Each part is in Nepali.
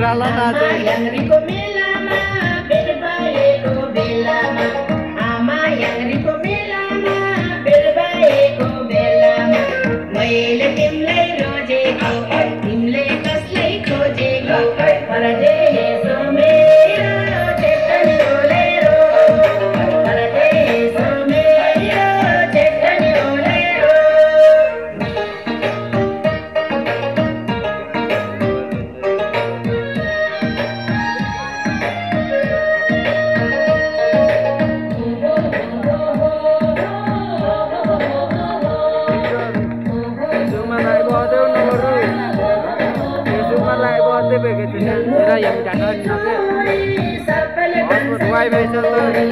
Obralo natin. Amayang rikomilama, bilbae ko bilama. Amayang rikomilama, bilbae ko bilama. मैले तिमलाई रोजेको, तिमीले कसलाई खोजेको, परदेशो मेरो चेतन ओलेरो, परदेशो मेरो चेतन ओलेरो. Era yang jangan sampai और वाई भाई चल तो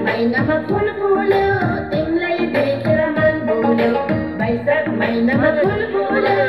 महिनामा फुल फुल्यो तिमीलाई देखेर मन भुल्यो वैशाख महिनामा फुल फुल्यो